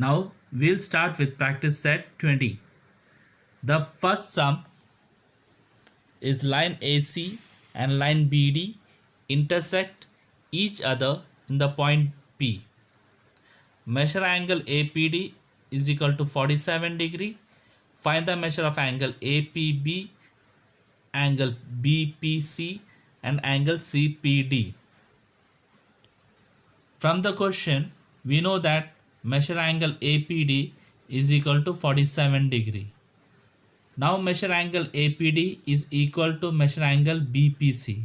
Now we'll start with practice set 20. The first sum is line AC and line BD intersect each other in the point P. Measure angle APD is equal to 47 degree. Find the measure of angle APB, angle BPC and angle CPD. From the question, we know that measure angle APD is equal to 47 degree. Now measure angle APD is equal to measure angle BPC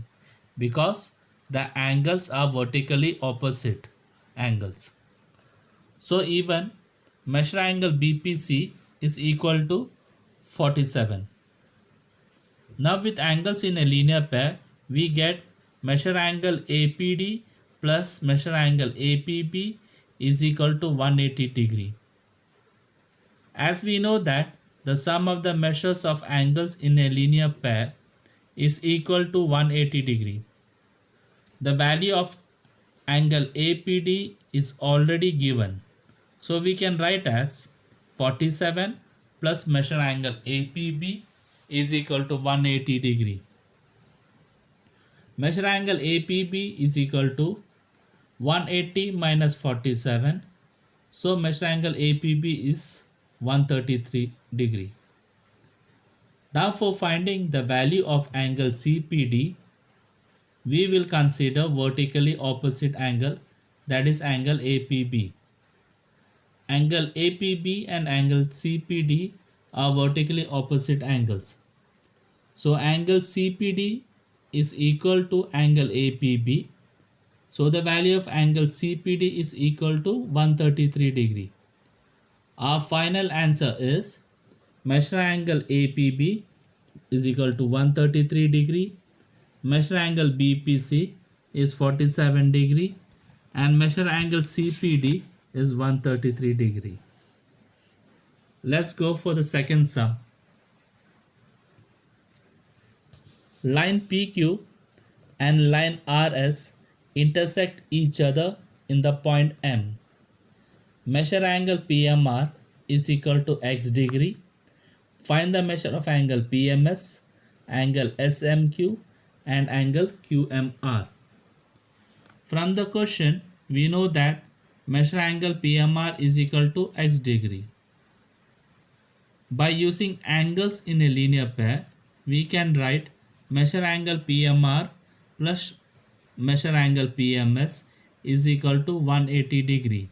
because the angles are vertically opposite angles. So even measure angle BPC is equal to 47. Now with angles in a linear pair, we get measure angle APD plus measure angle APB is equal to 180 degree. As we know that the sum of the measures of angles in a linear pair is equal to 180 degree. The value of angle APD is already given. So we can write as 47 plus measure angle APB is equal to 180 degree. Measure angle APB is equal to 180 minus 47. So measure angle APB is 133 degree. Now for finding the value of angle CPD, we will consider vertically opposite angle, that is angle APB. Angle APB and angle CPD are vertically opposite angles. So angle CPD is equal to angle APB. So the value of angle CPD is equal to 133 degree. Our final answer is measure angle APB is equal to 133 degree, measure angle BPC is 47 degree and measure angle CPD is 133 degree. Let's go for the second sum. Line PQ and line RS intersect each other in the point M. Measure angle PMR is equal to x degree. Find the measure of angle PMS, angle SMQ and angle QMR. From the question, we know that measure angle PMR is equal to x degree. By using angles in a linear pair, we can write measure angle PMR plus measure angle PMS is equal to 180 degree.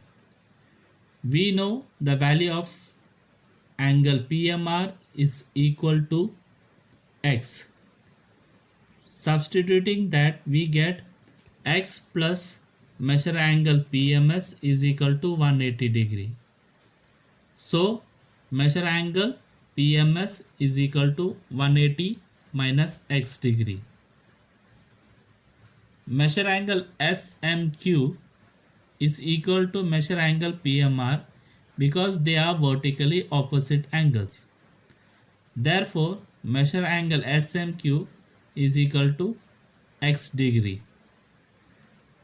We know the value of angle PMR is equal to x. Substituting that, we get x plus measure angle PMS is equal to 180 degree. So measure angle PMS is equal to 180 minus x degree. Measure angle SMQ is equal to measure angle PMR because they are vertically opposite angles. Therefore, measure angle SMQ is equal to x degree.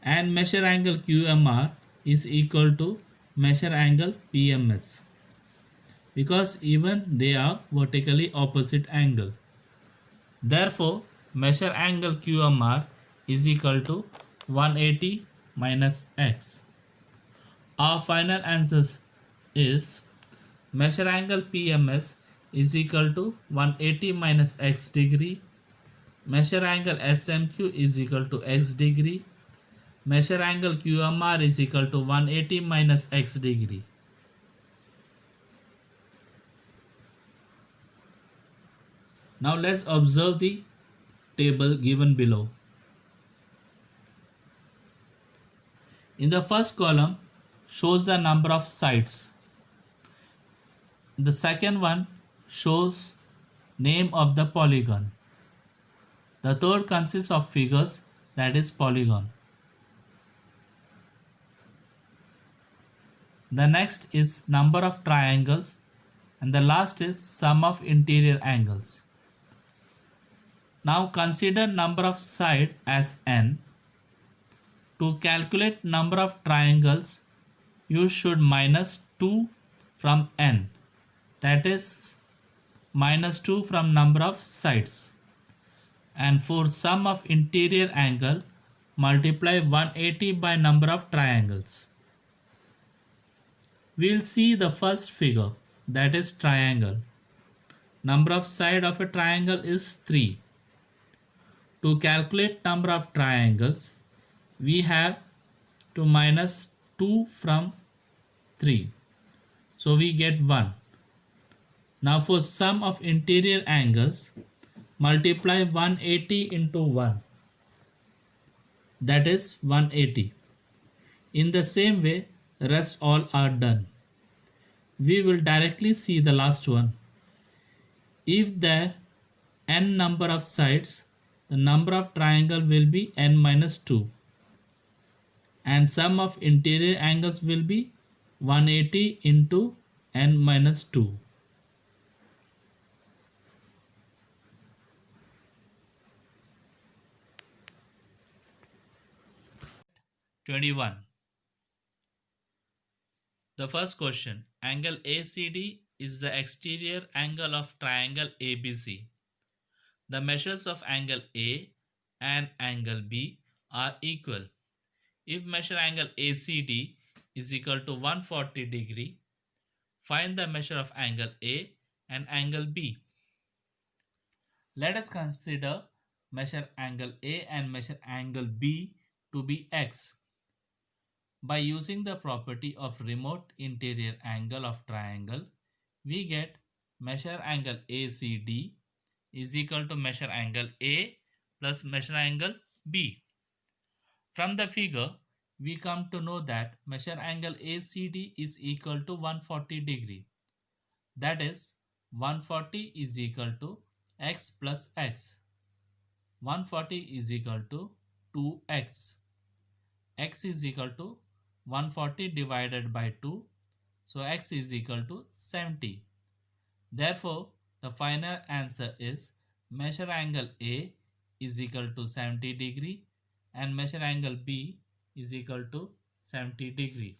And measure angle QMR is equal to measure angle PMS because even they are vertically opposite angle. Therefore, measure angle QMR is equal to 180 minus x. Our final answer is measure angle PMS is equal to 180 minus x degree. Measure angle SMQ is equal to x degree. Measure angle QMR is equal to 180 minus x degree. Now let's observe the table given below. In the first column shows the number of sides. The second one shows name of the polygon. The third consists of figures, that is polygon. The next is number of triangles and the last is sum of interior angles. Now consider number of sides as n. To calculate number of triangles, you should minus 2 from n, that is minus 2 from number of sides, and for sum of interior angle multiply 180 by number of triangles. We'll see the first figure, that is triangle. Number of side of a triangle is 3. To calculate number of triangles, we have to minus 2 from 3. So we get 1. Now for sum of interior angles, multiply 180 into 1. That is 180. In the same way, rest all are done. We will directly see the last one. If there n number of sides, the number of triangle will be n minus 2, and sum of interior angles will be 180 into n minus 2. 21. The first question, angle ACD is the exterior angle of triangle ABC. The measures of angle A and angle B are equal. If measure angle ACD is equal to 140 degree, find the measure of angle A and angle B. Let us consider measure angle A and measure angle B to be x. By using the property of remote interior angle of triangle, we get measure angle ACD is equal to measure angle A plus measure angle B. From the figure, we come to know that measure angle ACD is equal to 140 degree. That is 140 is equal to x plus x. 140 is equal to 2x. X is equal to 140 divided by 2. So x is equal to 70. Therefore, the final answer is measure angle A is equal to 70 degree and measure angle B is equal to 70 degree.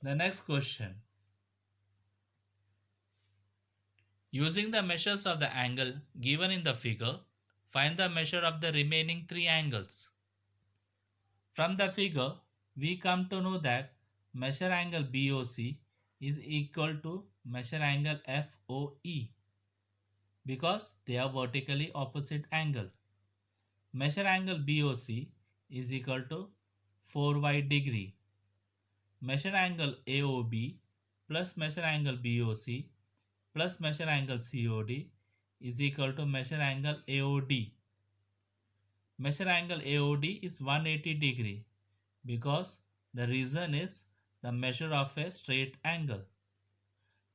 The next question. Using the measures of the angle given in the figure, find the measure of the remaining three angles. From the figure, we come to know that measure angle BOC is equal to measure angle FOE because they are vertically opposite angle. Measure angle BOC is equal to 4y degree. Measure angle AOB plus measure angle BOC plus measure angle COD is equal to measure angle AOD. Measure angle AOD is 180 degree because the reason is the measure of a straight angle.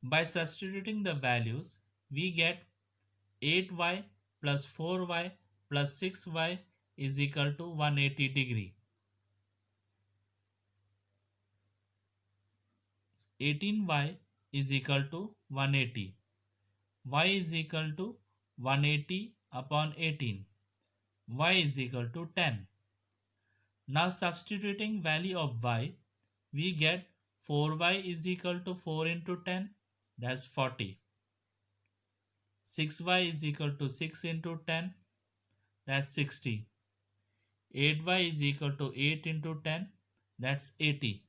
By substituting the values, we get 8y plus 4y plus 6y is equal to 180 degree. 18y is equal to 180. Y is equal to 180 upon 18. Y is equal to 10. Now substituting value of y, we get 4y is equal to 4 into 10, that's 40. 6y is equal to 6 into 10, that's 60. 8y is equal to 8 into 10, that's 80.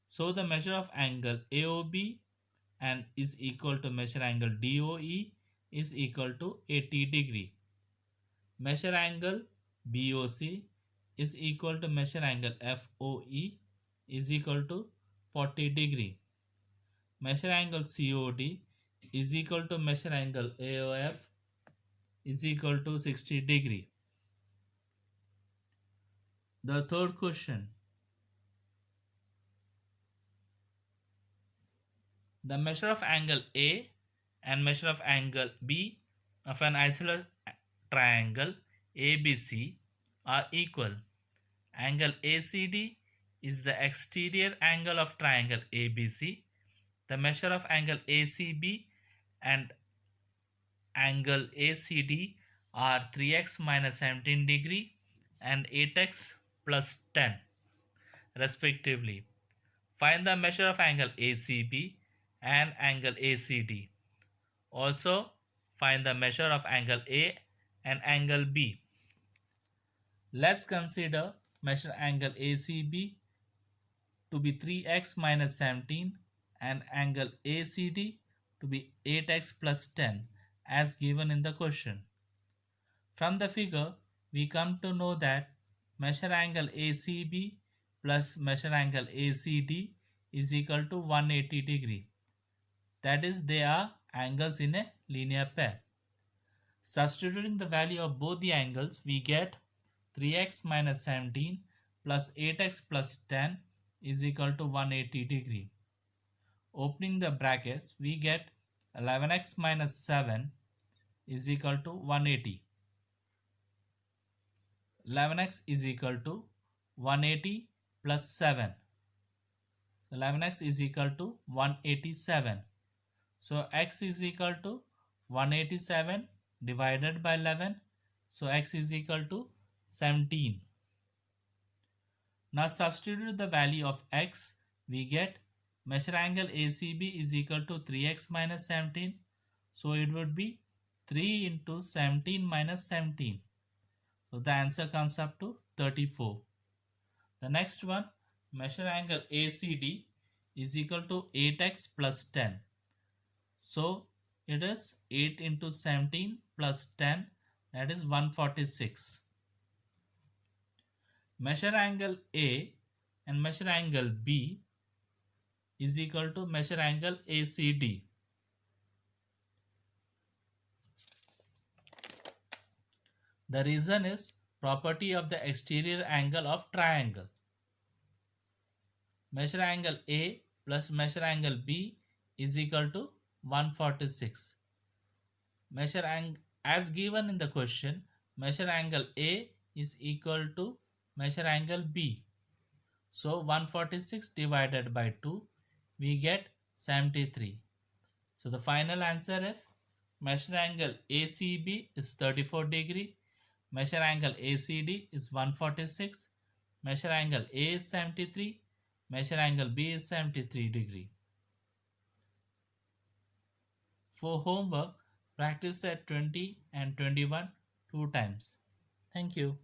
So the measure of angle AOB and is equal to measure angle DOE is equal to 80 degree. Measure angle BOC is equal to measure angle FOE is equal to 40 degree. Measure angle COD is equal to measure angle AOF is equal to 60 degree. The third question. The measure of angle A and measure of angle B of an isosceles triangle ABC are equal. Angle ACD is the exterior angle of triangle ABC. The measure of angle ACB and angle ACD are 3x minus 17 degree and 8x plus 10 respectively. Find the measure of angle ACB and angle ACD. Also, find the measure of angle A and angle B. Let's consider measure angle ACB to be 3x minus 17 and angle ACD to be 8x plus 10 as given in the question. From the figure, we come to know that measure angle ACB plus measure angle ACD is equal to 180 degree. That is, they are angles in a linear pair. Substituting the value of both the angles, we get 3x minus 17 plus 8x plus 10 is equal to 180 degree. Opening the brackets, we get 11x minus 7 is equal to 180. 11x is equal to 180 plus 7. 11x is equal to 187. So x is equal to 187 divided by 11. So x is equal to 17. Now substitute the value of x. We get measure angle ACB is equal to 3x minus 17. So it would be 3 into 17 minus 17. So the answer comes up to 34. The next one, measure angle ACD is equal to 8x plus 10. So it is 8 into 17 plus 10, that is 146. Measure angle A and measure angle B is equal to measure angle ACD. The reason is property of the exterior angle of triangle. Measure angle A plus measure angle B is equal to 146. Measure angle as given in the question, measure angle A is equal to measure angle B. So 146 divided by 2, we get 73. So the final answer is measure angle ACB is 34 degree, measure angle ACD is 146, measure angle A is 73, measure angle B is 73 degree. For homework, practice set 20 and 21 two times. Thank you.